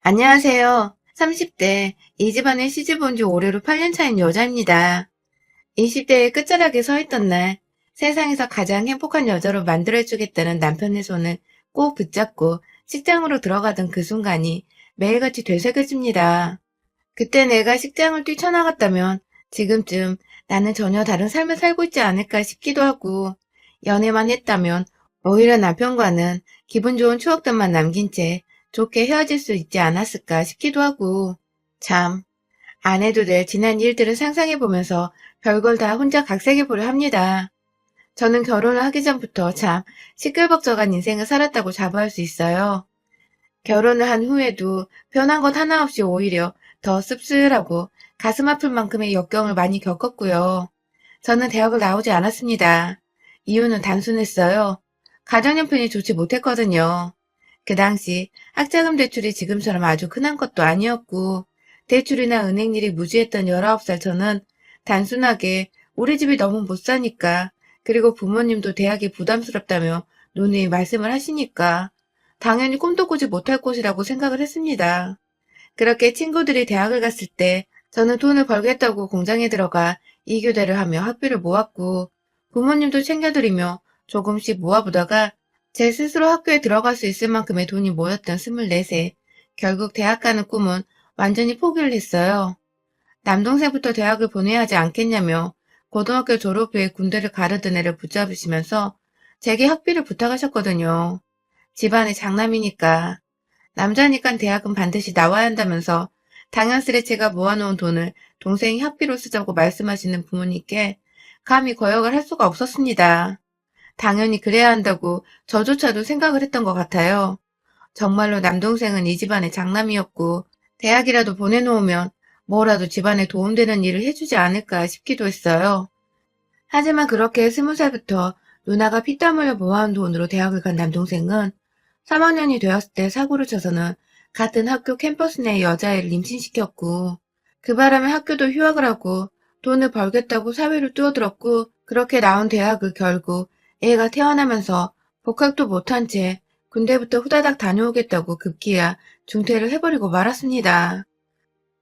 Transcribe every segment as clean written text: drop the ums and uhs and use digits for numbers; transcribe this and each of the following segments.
안녕하세요. 30대, 이 집안에 시집 온 지 올해로 8년 차인 여자입니다. 20대의 끝자락에 서 있던 날, 세상에서 가장 행복한 여자로 만들어주겠다는 남편의 손을 꼭 붙잡고 식장으로 들어가던 그 순간이 매일같이 되새겨집니다. 그때 내가 식장을 뛰쳐나갔다면 지금쯤 나는 전혀 다른 삶을 살고 있지 않을까 싶기도 하고, 연애만 했다면 오히려 남편과는 기분 좋은 추억들만 남긴 채 좋게 헤어질 수 있지 않았을까 싶기도 하고, 참, 안 해도 될 지난 일들을 상상해보면서 별걸 다 혼자 각색해보려 합니다. 저는 결혼을 하기 전부터 참 시끌벅적한 인생을 살았다고 자부할 수 있어요. 결혼을 한 후에도 변한 것 하나 없이 오히려 더 씁쓸하고 가슴 아플 만큼의 역경을 많이 겪었고요. 저는 대학을 나오지 않았습니다. 이유는 단순했어요. 가정형편이 좋지 못했거든요. 그 당시 학자금 대출이 지금처럼 아주 흔한 것도 아니었고, 대출이나 은행일이 무지했던 19살 저는 단순하게 우리 집이 너무 못 사니까, 그리고 부모님도 대학이 부담스럽다며 누누이 말씀을 하시니까 당연히 꿈도 꾸지 못할 곳이라고 생각을 했습니다. 그렇게 친구들이 대학을 갔을 때 저는 돈을 벌겠다고 공장에 들어가 2교대를 하며 학비를 모았고, 부모님도 챙겨드리며 조금씩 모아보다가 제 스스로 학교에 들어갈 수 있을 만큼의 돈이 모였던 24세, 결국 대학 가는 꿈은 완전히 포기를 했어요. 남동생부터 대학을 보내야 하지 않겠냐며 고등학교 졸업 후에 군대를 가르던 애를 붙잡으시면서 제게 학비를 부탁하셨거든요. 집안의 장남이니까. 남자니까 대학은 반드시 나와야 한다면서 당연스레 제가 모아놓은 돈을 동생이 학비로 쓰자고 말씀하시는 부모님께 감히 거역을 할 수가 없었습니다. 당연히 그래야 한다고 저조차도 생각을 했던 것 같아요. 정말로 남동생은 이 집안의 장남이었고 대학이라도 보내놓으면 뭐라도 집안에 도움되는 일을 해주지 않을까 싶기도 했어요. 하지만 그렇게 20살부터 누나가 피땀 흘려 모아온 돈으로 대학을 간 남동생은 3학년이 되었을 때 사고를 쳐서는 같은 학교 캠퍼스 내 여자애를 임신시켰고, 그 바람에 학교도 휴학을 하고 돈을 벌겠다고 사회를 뛰어들었고, 그렇게 나온 대학을 결국 애가 태어나면서 복학도 못한 채 군대부터 후다닥 다녀오겠다고 급기야 중퇴를 해버리고 말았습니다.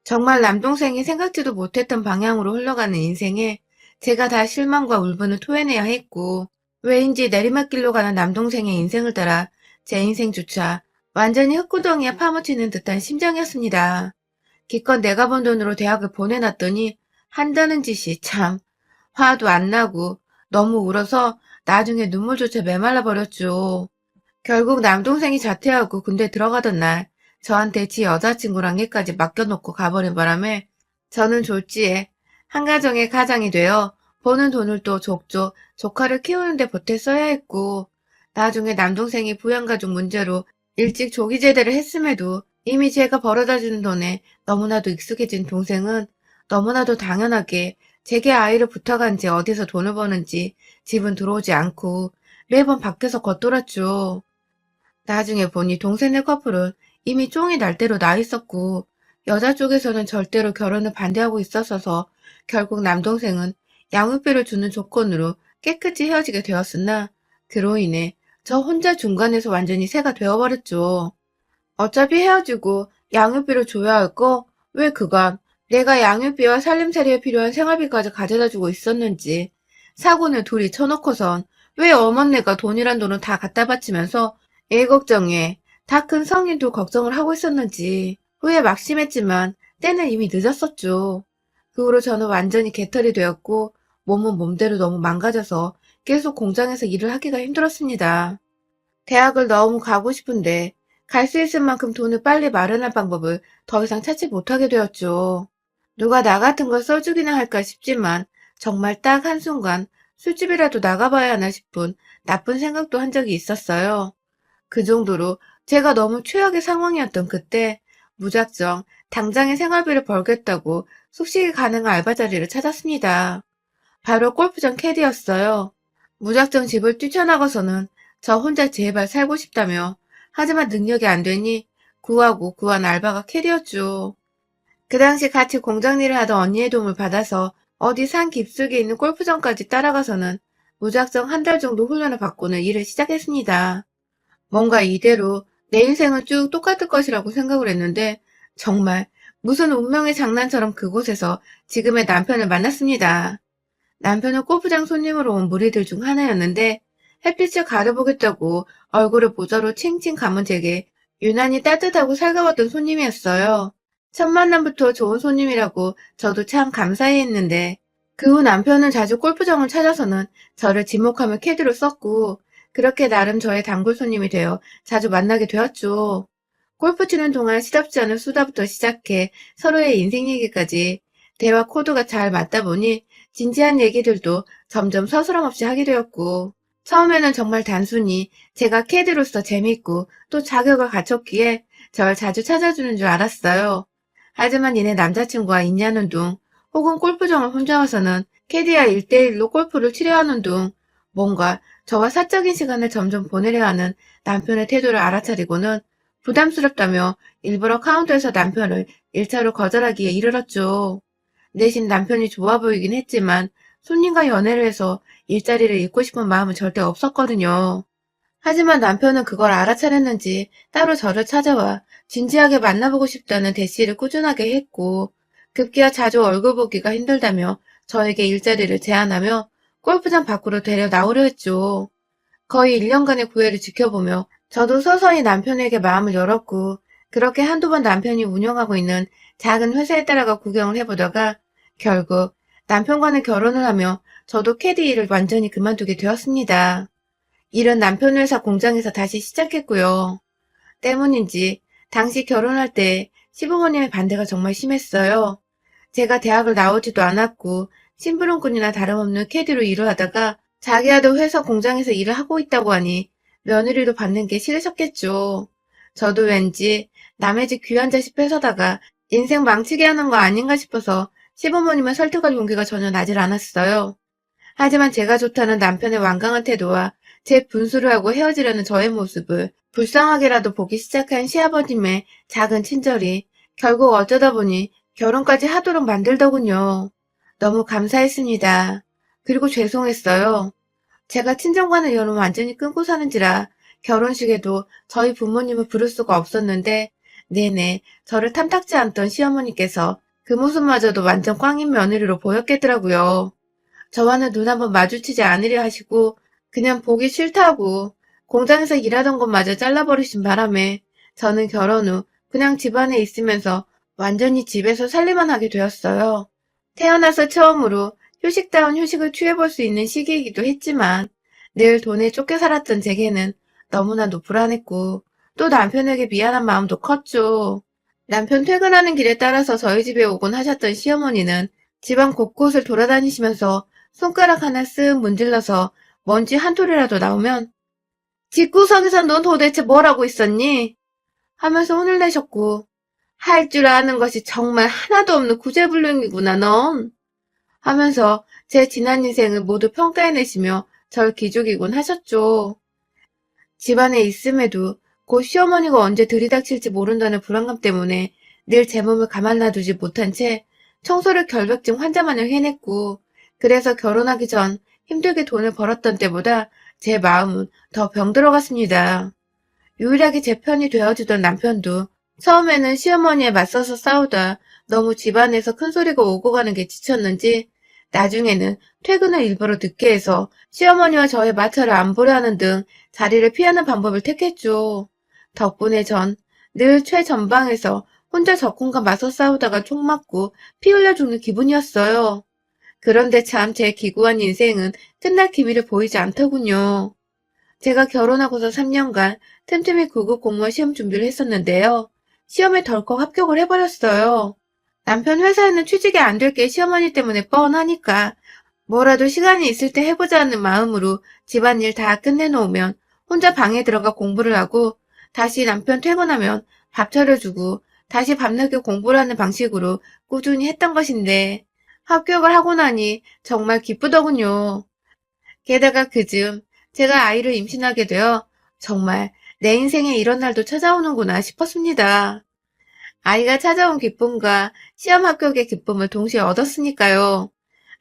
정말 남동생이 생각지도 못했던 방향으로 흘러가는 인생에 제가 다 실망과 울분을 토해내야 했고, 왜인지 내리막길로 가는 남동생의 인생을 따라 제 인생조차 완전히 흙구덩이에 파묻히는 듯한 심정이었습니다. 기껏 내가 번 돈으로 대학을 보내놨더니 한다는 짓이 참 화도 안 나고 너무 울어서 나중에 눈물조차 메말라 버렸죠. 결국 남동생이 자퇴하고 군대 들어가던 날 저한테 지 여자친구랑 얘까지 맡겨놓고 가버린 바람에 저는 졸지에 한가정의 가장이 되어 버는 돈을 또 족족 조카를 키우는데 보태 써야 했고, 나중에 남동생이 부양가족 문제로 일찍 조기 제대를 했음에도 이미 제가 벌어다주는 돈에 너무나도 익숙해진 동생은 너무나도 당연하게 제게 아이를 부탁한 지 어디서 돈을 버는지 집은 들어오지 않고 매번 밖에서 겉돌았죠. 나중에 보니 동생네 커플은 이미 쫑이 날 대로 나 있었고, 여자 쪽에서는 절대로 결혼을 반대하고 있었어서 결국 남동생은 양육비를 주는 조건으로 깨끗이 헤어지게 되었으나, 그로 인해 저 혼자 중간에서 완전히 새가 되어버렸죠. 어차피 헤어지고 양육비를 줘야 할 거 왜 그간 내가 양육비와 살림살이에 필요한 생활비까지 가져다주고 있었는지, 사고는 둘이 쳐놓고선 왜 어머니가 돈이란 돈을 다 갖다 바치면서 애 걱정에 다 큰 성인도 걱정을 하고 있었는지 후에 막심했지만 때는 이미 늦었었죠. 그 후로 저는 완전히 개털이 되었고 몸은 몸대로 너무 망가져서 계속 공장에서 일을 하기가 힘들었습니다. 대학을 너무 가고 싶은데 갈 수 있을 만큼 돈을 빨리 마련할 방법을 더 이상 찾지 못하게 되었죠. 누가 나 같은 걸 써주기나 할까 싶지만 정말 딱 한순간 술집이라도 나가봐야 하나 싶은 나쁜 생각도 한 적이 있었어요. 그 정도로 제가 너무 최악의 상황이었던 그때 무작정 당장의 생활비를 벌겠다고 숙식이 가능한 알바 자리를 찾았습니다. 바로 골프장 캐디였어요. 무작정 집을 뛰쳐나가서는 저 혼자 제발 살고 싶다며, 하지만 능력이 안 되니 구하고 구한 알바가 캐디였죠. 그 당시 같이 공장 일을 하던 언니의 도움을 받아서 어디 산 깊숙이 있는 골프장까지 따라가서는 무작정 한 달 정도 훈련을 받고는 일을 시작했습니다. 뭔가 이대로 내 인생은 쭉 똑같을 것이라고 생각을 했는데 정말 무슨 운명의 장난처럼 그곳에서 지금의 남편을 만났습니다. 남편은 골프장 손님으로 온 무리들 중 하나였는데 햇빛을 가려보겠다고 얼굴을 모자로 칭칭 감은 제게 유난히 따뜻하고 살가웠던 손님이었어요. 첫 만남부터 좋은 손님이라고 저도 참 감사히 했는데 그 후 남편은 자주 골프장을 찾아서는 저를 지목하며 캐디로 썼고 그렇게 나름 저의 단골 손님이 되어 자주 만나게 되었죠. 골프 치는 동안 시답지 않은 수다부터 시작해 서로의 인생 얘기까지 대화 코드가 잘 맞다 보니 진지한 얘기들도 점점 서스럼 없이 하게 되었고 처음에는 정말 단순히 제가 캐디로서 재밌고 또 자격을 갖췄기에 절 자주 찾아주는 줄 알았어요. 하지만 이내 남자친구와 있냐는 둥 혹은 골프장을 혼자 와서는 캐디와 1대1로 골프를 치려 하는 둥 뭔가 저와 사적인 시간을 점점 보내려 하는 남편의 태도를 알아차리고는 부담스럽다며 일부러 카운터에서 남편을 1차로 거절하기에 이르렀죠. 대신 남편이 좋아 보이긴 했지만 손님과 연애를 해서 일자리를 잃고 싶은 마음은 절대 없었거든요. 하지만 남편은 그걸 알아차렸는지 따로 저를 찾아와 진지하게 만나보고 싶다는 대시를 꾸준하게 했고 급기야 자주 얼굴 보기가 힘들다며 저에게 일자리를 제안하며 골프장 밖으로 데려 나오려 했죠. 거의 1년간의 구애를 지켜보며 저도 서서히 남편에게 마음을 열었고 그렇게 한두 번 남편이 운영하고 있는 작은 회사에 따라가 구경을 해보다가 결국 남편과는 결혼을 하며 저도 캐디 일을 완전히 그만두게 되었습니다. 일은 남편 회사 공장에서 다시 시작했고요. 때문인지 당시 결혼할 때 시부모님의 반대가 정말 심했어요. 제가 대학을 나오지도 않았고 심부름꾼이나 다름없는 캐디로 일을 하다가 자기야도 회사 공장에서 일을 하고 있다고 하니 며느리도 받는 게 싫으셨겠죠. 저도 왠지 남의 집 귀한 자식 뺏어다가 인생 망치게 하는 거 아닌가 싶어서 시부모님을 설득할 용기가 전혀 나질 않았어요. 하지만 제가 좋다는 남편의 완강한 태도와 제 분수를 하고 헤어지려는 저의 모습을 불쌍하게라도 보기 시작한 시아버님의 작은 친절이 결국 어쩌다 보니 결혼까지 하도록 만들더군요. 너무 감사했습니다. 그리고 죄송했어요. 제가 친정과는 연을 완전히 끊고 사는지라 결혼식에도 저희 부모님을 부를 수가 없었는데 내내 저를 탐탁지 않던 시어머니께서 그 모습마저도 완전 꽝인 며느리로 보였겠더라고요. 저와는 눈 한번 마주치지 않으려 하시고 그냥 보기 싫다고 공장에서 일하던 것마저 잘라버리신 바람에 저는 결혼 후 그냥 집안에 있으면서 완전히 집에서 살림만 하게 되었어요. 태어나서 처음으로 휴식다운 휴식을 취해볼 수 있는 시기이기도 했지만 늘 돈에 쫓겨 살았던 제게는 너무나도 불안했고 또 남편에게 미안한 마음도 컸죠. 남편 퇴근하는 길에 따라서 저희 집에 오곤 하셨던 시어머니는 집안 곳곳을 돌아다니시면서 손가락 하나 쓱 문질러서 먼지 한 톨이라도 나오면 집구석에서 넌 도대체 뭘 하고 있었니? 하면서 혼을 내셨고 할 줄 아는 것이 정말 하나도 없는 구제불능이구나 넌 하면서 제 지난 인생을 모두 평가해내시며 절 기죽이곤 하셨죠. 집안에 있음에도 곧 시어머니가 언제 들이닥칠지 모른다는 불안감 때문에 늘 제 몸을 가만 놔두지 못한 채 청소를 결벽증 환자만을 해냈고 그래서 결혼하기 전 힘들게 돈을 벌었던 때보다 제 마음은 더 병들어갔습니다. 유일하게 제 편이 되어주던 남편도 처음에는 시어머니에 맞서서 싸우다 너무 집안에서 큰소리가 오고 가는 게 지쳤는지 나중에는 퇴근을 일부러 늦게 해서 시어머니와 저의 마찰을 안 보려 하는 등 자리를 피하는 방법을 택했죠. 덕분에 전 늘 최전방에서 혼자 적군과 맞서 싸우다가 총 맞고 피 흘려 죽는 기분이었어요. 그런데 참 제 기구한 인생은 끝날 기미를 보이지 않더군요. 제가 결혼하고서 3년간 틈틈이 9급 공무원 시험 준비를 했었는데요. 시험에 덜컥 합격을 해버렸어요. 남편 회사에는 취직이 안 될 게 시어머니 때문에 뻔하니까 뭐라도 시간이 있을 때 해보자는 마음으로 집안일 다 끝내놓으면 혼자 방에 들어가 공부를 하고 다시 남편 퇴근하면 밥 차려주고 다시 밤늦게 공부를 하는 방식으로 꾸준히 했던 것인데 합격을 하고 나니 정말 기쁘더군요. 게다가 그즈음 제가 아이를 임신하게 되어 정말 내 인생에 이런 날도 찾아오는구나 싶었습니다. 아이가 찾아온 기쁨과 시험 합격의 기쁨을 동시에 얻었으니까요.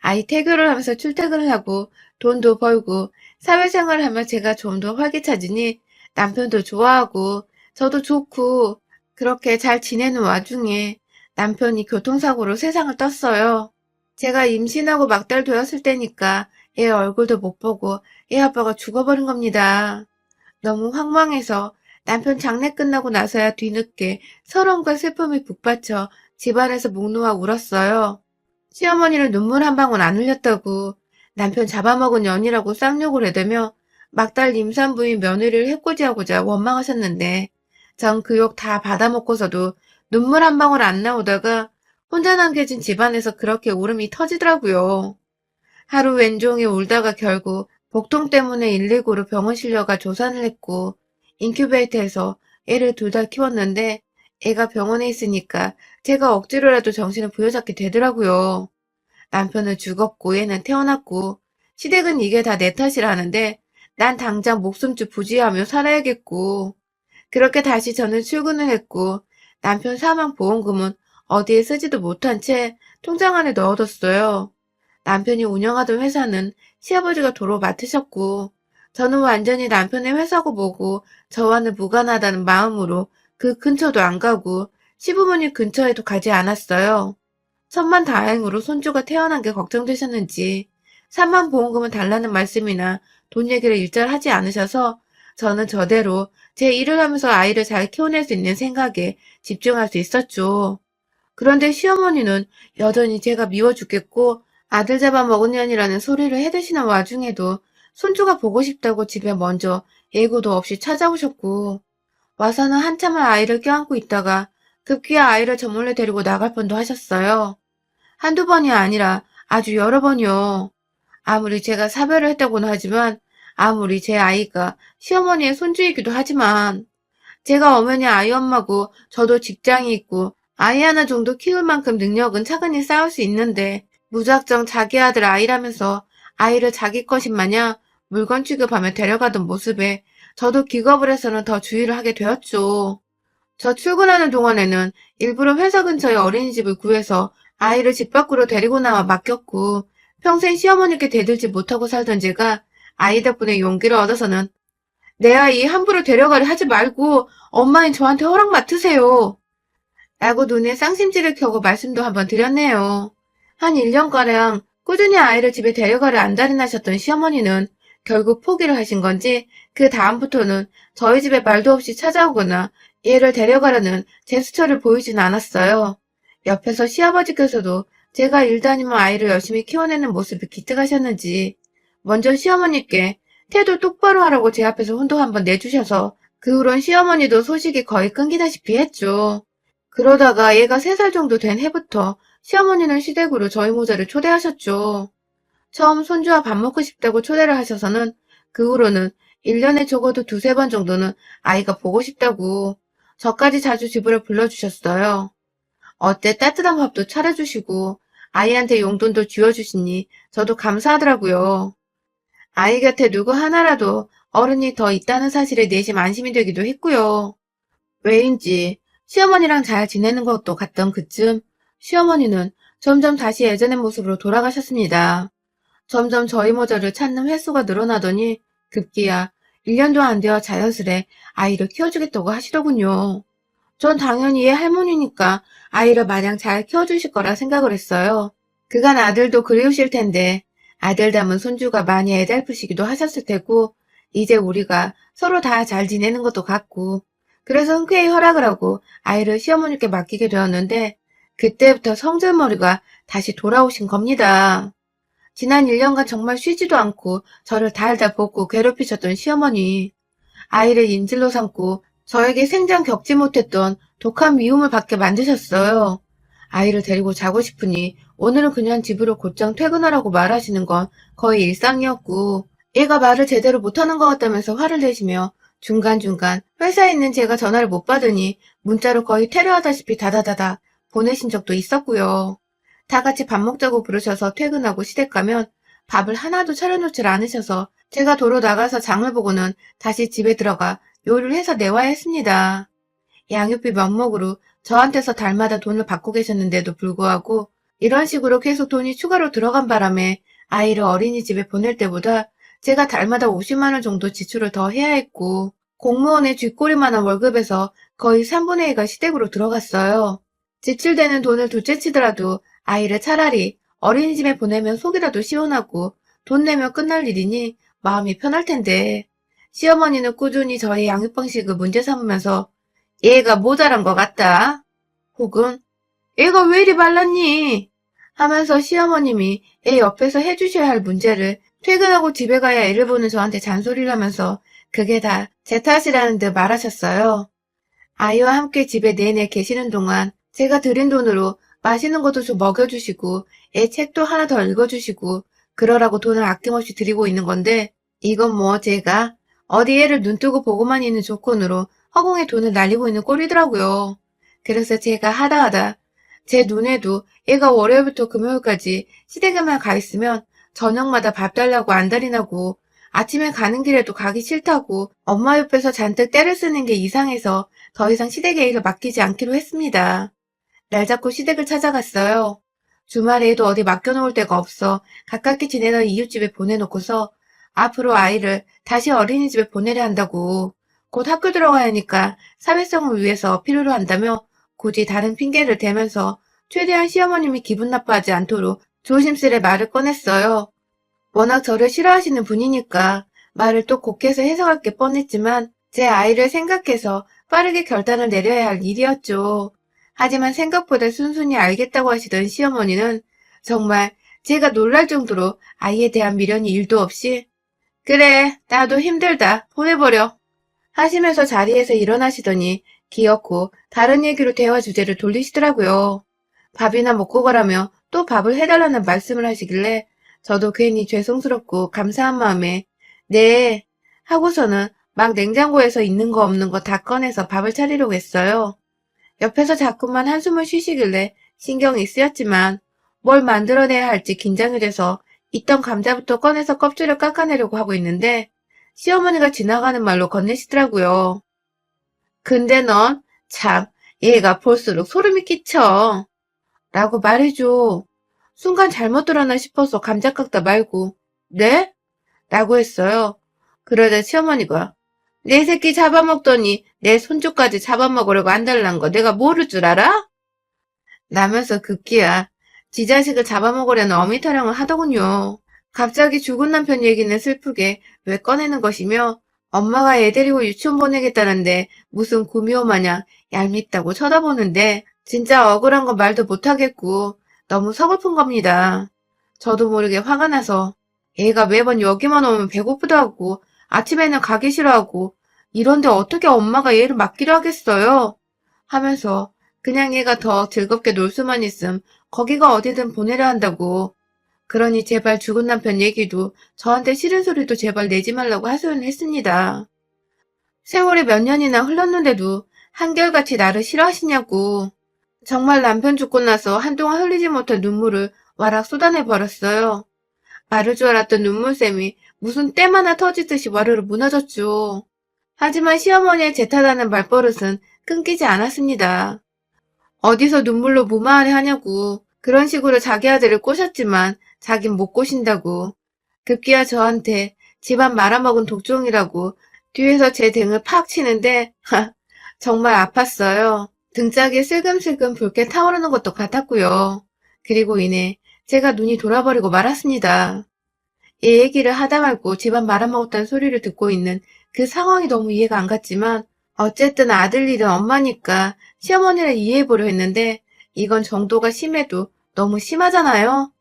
아이 태교를 하면서 출퇴근을 하고 돈도 벌고 사회생활을 하며 제가 좀 더 활기차지니 남편도 좋아하고 저도 좋고 그렇게 잘 지내는 와중에 남편이 교통사고로 세상을 떴어요. 제가 임신하고 막달 되었을 때니까 애 얼굴도 못 보고 애 아빠가 죽어버린 겁니다. 너무 황망해서 남편 장례 끝나고 나서야 뒤늦게 서러움과 슬픔이 북받쳐 집안에서 목 놓아 울었어요. 시어머니는 눈물 한 방울 안 흘렸다고 남편 잡아먹은 년이라고 쌍욕을 해대며 막달 임산부인 며느리를 해코지하고자 원망하셨는데 전 그 욕 다 받아먹고서도 눈물 한 방울 안 나오다가 혼자 남겨진 집안에서 그렇게 울음이 터지더라고요. 하루 왼종일 울다가 결국 복통 때문에 119로 병원 실려가 조산을 했고 인큐베이터에서 애를 2달 키웠는데 애가 병원에 있으니까 제가 억지로라도 정신을 부여잡게 되더라고요. 남편은 죽었고 얘는 태어났고 시댁은 이게 다 내 탓이라 하는데 난 당장 목숨줄 부지하며 살아야겠고 그렇게 다시 저는 출근을 했고 남편 사망 보험금은 어디에 쓰지도 못한 채 통장 안에 넣어뒀어요. 남편이 운영하던 회사는 시아버지가 도로 맡으셨고 저는 완전히 남편의 회사고 뭐고 저와는 무관하다는 마음으로 그 근처도 안 가고 시부모님 근처에도 가지 않았어요. 천만다행으로 손주가 태어난 게 걱정되셨는지 3만 보험금을 달라는 말씀이나 돈 얘기를 일절 하지 않으셔서 저는 저대로 제 일을 하면서 아이를 잘 키워낼 수 있는 생각에 집중할 수 있었죠. 그런데 시어머니는 여전히 제가 미워 죽겠고 아들 잡아먹은 년이라는 소리를 해대시는 와중에도 손주가 보고 싶다고 집에 먼저 예고도 없이 찾아오셨고 와서는 한참을 아이를 껴안고 있다가 급기야 아이를 저 몰래 데리고 나갈 뻔도 하셨어요. 한두 번이 아니라 아주 여러 번이요. 아무리 제가 사별을 했다고는 하지만 아무리 제 아이가 시어머니의 손주이기도 하지만 제가 엄연히 아이 엄마고 저도 직장이 있고 아이 하나 정도 키울 만큼 능력은 차근히 쌓을 수 있는데 무작정 자기 아들 아이라면서 아이를 자기 것인 마냥 물건 취급하며 데려가던 모습에 저도 기겁을 해서는 더 주의를 하게 되었죠. 저 출근하는 동안에는 일부러 회사 근처에 어린이집을 구해서 아이를 집 밖으로 데리고 나와 맡겼고 평생 시어머니께 대들지 못하고 살던 제가 아이 덕분에 용기를 얻어서는 내 아이 함부로 데려가려 하지 말고 엄마인 저한테 허락 맡으세요. 라고 눈에 쌍심지를 켜고 말씀도 한번 드렸네요. 한 1년가량 꾸준히 아이를 집에 데려가려 안달이 나셨던 시어머니는 결국 포기를 하신 건지 그 다음부터는 저희 집에 말도 없이 찾아오거나 얘를 데려가려는 제스처를 보이진 않았어요. 옆에서 시아버지께서도 제가 일 다니며 아이를 열심히 키워내는 모습이 기특하셨는지 먼저 시어머니께 태도 똑바로 하라고 제 앞에서 혼도 한번 내주셔서 그 후론 시어머니도 소식이 거의 끊기다시피 했죠. 그러다가 얘가 3살 정도 된 해부터 시어머니는 시댁으로 저희 모자를 초대하셨죠. 처음 손주와 밥 먹고 싶다고 초대를 하셔서는 그 후로는 1년에 적어도 2~3번 정도는 아이가 보고 싶다고 저까지 자주 집으로 불러주셨어요. 어때 따뜻한 밥도 차려주시고 아이한테 용돈도 쥐어주시니 저도 감사하더라고요. 아이 곁에 누구 하나라도 어른이 더 있다는 사실에 내심 안심이 되기도 했고요. 왜인지 시어머니랑 잘 지내는 것도 같던 그쯤 시어머니는 점점 다시 예전의 모습으로 돌아가셨습니다. 점점 저희 모자를 찾는 횟수가 늘어나더니 급기야 1년도 안 되어 자연스레 아이를 키워주겠다고 하시더군요. 전 당연히 얘 할머니니까 아이를 마냥 잘 키워주실 거라 생각을 했어요. 그간 아들도 그리우실 텐데 아들 닮은 손주가 많이 애달프시기도 하셨을 테고 이제 우리가 서로 다 잘 지내는 것도 같고 그래서 흔쾌히 허락을 하고 아이를 시어머니께 맡기게 되었는데 그때부터 성질머리가 다시 돌아오신 겁니다. 지난 1년간 정말 쉬지도 않고 저를 달달 볶고 괴롭히셨던 시어머니. 아이를 인질로 삼고 저에게 생전 겪지 못했던 독한 미움을 받게 만드셨어요. 아이를 데리고 자고 싶으니 오늘은 그냥 집으로 곧장 퇴근하라고 말하시는 건 거의 일상이었고 얘가 말을 제대로 못하는 것 같다면서 화를 내시며 중간중간 회사에 있는 제가 전화를 못 받으니 문자로 거의 테러하다시피 다다다다 보내신 적도 있었고요. 다 같이 밥 먹자고 부르셔서 퇴근하고 시댁 가면 밥을 하나도 차려놓질 않으셔서 제가 도로 나가서 장을 보고는 다시 집에 들어가 요리를 해서 내와야 했습니다. 양육비 명목으로 저한테서 달마다 돈을 받고 계셨는데도 불구하고 이런 식으로 계속 돈이 추가로 들어간 바람에 아이를 어린이집에 보낼 때보다 제가 달마다 50만 원 정도 지출을 더 해야 했고 공무원의 쥐꼬리만한 월급에서 거의 3분의 1가 시댁으로 들어갔어요. 지출되는 돈을 둘째치더라도 아이를 차라리 어린이집에 보내면 속이라도 시원하고 돈 내면 끝날 일이니 마음이 편할 텐데 시어머니는 꾸준히 저의 양육 방식을 문제 삼으면서 얘가 모자란 것 같다. 혹은 얘가 왜 이리 말랐니? 하면서 시어머님이 애 옆에서 해주셔야 할 문제를 퇴근하고 집에 가야 애를 보는 저한테 잔소리를 하면서 그게 다 제 탓이라는 듯 말하셨어요. 아이와 함께 집에 내내 계시는 동안 제가 드린 돈으로 맛있는 것도 좀 먹여주시고 애 책도 하나 더 읽어주시고 그러라고 돈을 아낌없이 드리고 있는 건데 이건 뭐 제가 어디 애를 눈뜨고 보고만 있는 조건으로 허공에 돈을 날리고 있는 꼴이더라고요. 그래서 제가 하다 제 눈에도 애가 월요일부터 금요일까지 시댁에만 가 있으면 저녁마다 밥 달라고 안달이 나고 아침에 가는 길에도 가기 싫다고 엄마 옆에서 잔뜩 떼를 쓰는 게 이상해서 더 이상 시댁에 일을 맡기지 않기로 했습니다. 날 잡고 시댁을 찾아갔어요. 주말에도 어디 맡겨놓을 데가 없어 가깝게 지내던 이웃집에 보내놓고서 앞으로 아이를 다시 어린이집에 보내려 한다고 곧 학교 들어가야 하니까 사회성을 위해서 필요로 한다며 굳이 다른 핑계를 대면서 최대한 시어머님이 기분 나빠하지 않도록 조심스레 말을 꺼냈어요. 워낙 저를 싫어하시는 분이니까 말을 또 곱게서 해석할 게 뻔했지만 제 아이를 생각해서 빠르게 결단을 내려야 할 일이었죠. 하지만 생각보다 순순히 알겠다고 하시던 시어머니는 정말 제가 놀랄 정도로 아이에 대한 미련이 1도 없이 그래, 나도 힘들다. 보내버려. 하시면서 자리에서 일어나시더니 기어코 다른 얘기로 대화 주제를 돌리시더라고요. 밥이나 먹고 가라며 또 밥을 해달라는 말씀을 하시길래 저도 괜히 죄송스럽고 감사한 마음에 네 하고서는 막 냉장고에서 있는 거 없는 거 다 꺼내서 밥을 차리려고 했어요. 옆에서 자꾸만 한숨을 쉬시길래 신경이 쓰였지만 뭘 만들어내야 할지 긴장이 돼서 있던 감자부터 꺼내서 껍질을 깎아내려고 하고 있는데 시어머니가 지나가는 말로 건네시더라고요. 근데 넌 참 얘가 볼수록 소름이 끼쳐. 라고 말해줘. 순간 잘못 들었나 싶어서 감자 깎다 말고 네? 라고 했어요. 그러자 시어머니가 내 새끼 잡아먹더니 내 손주까지 잡아먹으려고 안달난 거 내가 모를 줄 알아? 라면서 급기야 지 자식을 잡아먹으려는 어미 타령을 하더군요. 갑자기 죽은 남편 얘기는 슬프게 왜 꺼내는 것이며 엄마가 애 데리고 유치원 보내겠다는데 무슨 구미호 마냥 얄밉다고 쳐다보는데 진짜 억울한 건 말도 못하겠고 너무 서글픈 겁니다. 저도 모르게 화가 나서 얘가 매번 여기만 오면 배고프다 하고 아침에는 가기 싫어하고 이런데 어떻게 엄마가 얘를 맡기려 하겠어요? 하면서 그냥 얘가 더 즐겁게 놀 수만 있음 거기가 어디든 보내려 한다고. 그러니 제발 죽은 남편 얘기도 저한테 싫은 소리도 제발 내지 말라고 하소연을 했습니다. 세월이 몇 년이나 흘렀는데도 한결같이 나를 싫어하시냐고. 정말 남편 죽고 나서 한동안 흘리지 못한 눈물을 와락 쏟아내 버렸어요. 마를 줄 알았던 눈물샘이 무슨 댐 하나 터지듯이 와르르 무너졌죠. 하지만 시어머니의 제 탓하는 말버릇은 끊기지 않았습니다. 어디서 눈물로 무마하려 하냐고 그런 식으로 자기 아들을 꼬셨지만 자긴 못 꼬신다고 급기야 저한테 집안 말아먹은 독종이라고 뒤에서 제 등을 팍 치는데 정말 아팠어요. 등짝에 슬금슬금 붉게 타오르는 것도 같았고요. 그리고 이내 제가 눈이 돌아버리고 말았습니다. 이 얘기를 하다 말고 집안 말아먹었다는 소리를 듣고 있는 그 상황이 너무 이해가 안 갔지만 어쨌든 아들 일은 엄마니까 시어머니를 이해해보려 했는데 이건 정도가 심해도 너무 심하잖아요.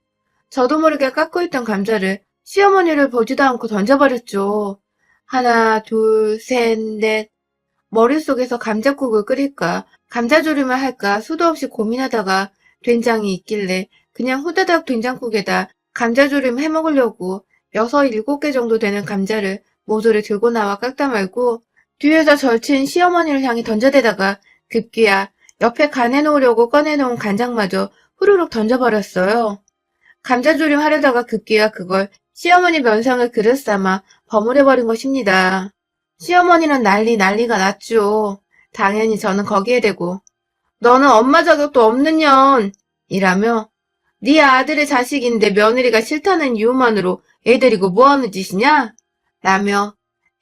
저도 모르게 깎고 있던 감자를 시어머니를 보지도 않고 던져버렸죠. 하나, 둘, 셋, 넷. 머릿속에서 감자국을 끓일까, 감자조림을 할까 수도 없이 고민하다가 된장이 있길래 그냥 후다닥 된장국에다 감자조림 해먹으려고 6, 7개 정도 되는 감자를 모두를 들고 나와 깎다 말고 뒤에서 절친 시어머니를 향해 던져대다가 급기야 옆에 간해놓으려고 꺼내놓은 간장마저 후루룩 던져버렸어요. 감자조림 하려다가 급기야 그걸 시어머니 면상을 그릇 삼아 버무려버린 것입니다. 시어머니는 난리가 났죠. 당연히 저는 거기에 대고 너는 엄마 자격도 없는 년! 이라며 네 아들의 자식인데 며느리가 싫다는 이유만으로 애 데리고 뭐하는 짓이냐? 라며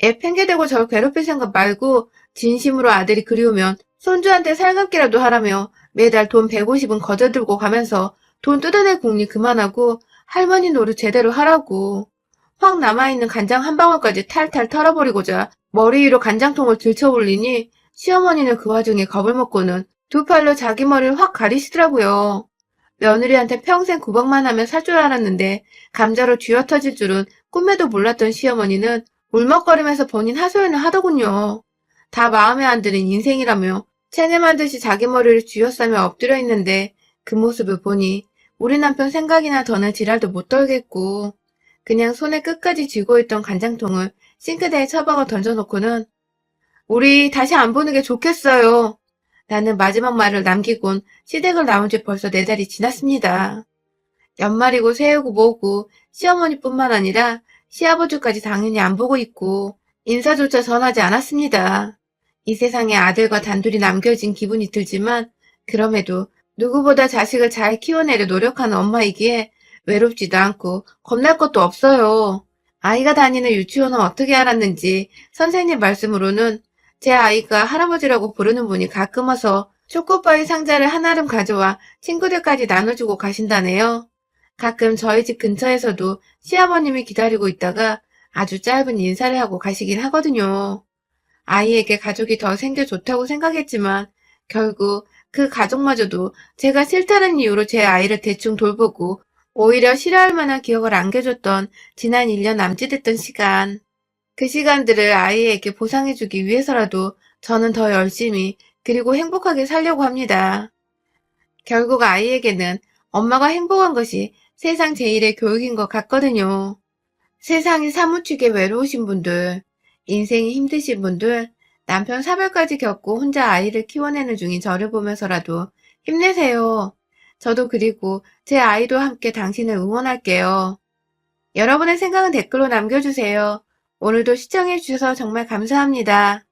애 핑계대고 저를 괴롭힐 생각 말고 진심으로 아들이 그리우면 손주한테 살갑기라도 하라며 매달 돈 150은 거저들고 가면서 돈 뜯어낼 궁리 그만하고 할머니 노릇 제대로 하라고. 확 남아있는 간장 한 방울까지 탈탈 털어버리고자 머리 위로 간장통을 들쳐올리니 시어머니는 그 와중에 겁을 먹고는 두 팔로 자기 머리를 확 가리시더라고요. 며느리한테 평생 구박만 하면 살 줄 알았는데 감자로 쥐어 터질 줄은 꿈에도 몰랐던 시어머니는 울먹거리면서 본인 하소연을 하더군요. 다 마음에 안 드는 인생이라며 체념한 듯이 자기 머리를 쥐어싸며 엎드려 있는데 그 모습을 보니 우리 남편 생각이나 더는 지랄도 못 떨겠고 그냥 손에 끝까지 쥐고 있던 간장통을 싱크대에 처박아 던져놓고는 우리 다시 안 보는 게 좋겠어요. 라는 마지막 말을 남기곤 시댁을 나온 지 벌써 4달이 지났습니다. 연말이고 새해고 뭐고 시어머니뿐만 아니라 시아버지까지 당연히 안 보고 있고 인사조차 전하지 않았습니다. 이 세상에 아들과 단둘이 남겨진 기분이 들지만 그럼에도 누구보다 자식을 잘 키워내려 노력하는 엄마이기에 외롭지도 않고 겁날 것도 없어요. 아이가 다니는 유치원은 어떻게 알았는지 선생님 말씀으로는 제 아이가 할아버지라고 부르는 분이 가끔 와서 초코바이 상자를 한아름 가져와 친구들까지 나눠주고 가신다네요. 가끔 저희 집 근처에서도 시아버님이 기다리고 있다가 아주 짧은 인사를 하고 가시긴 하거든요. 아이에게 가족이 더 생겨 좋다고 생각했지만 결국 그 가족마저도 제가 싫다는 이유로 제 아이를 대충 돌보고 오히려 싫어할 만한 기억을 안겨줬던 지난 1년 남짓했던 시간. 그 시간들을 아이에게 보상해주기 위해서라도 저는 더 열심히 그리고 행복하게 살려고 합니다. 결국 아이에게는 엄마가 행복한 것이 세상 제일의 교육인 것 같거든요. 세상이 사무치게 외로우신 분들, 인생이 힘드신 분들, 남편 사별까지 겪고 혼자 아이를 키워내는 중인 저를 보면서라도 힘내세요. 저도 그리고 제 아이도 함께 당신을 응원할게요. 여러분의 생각은 댓글로 남겨주세요. 오늘도 시청해주셔서 정말 감사합니다.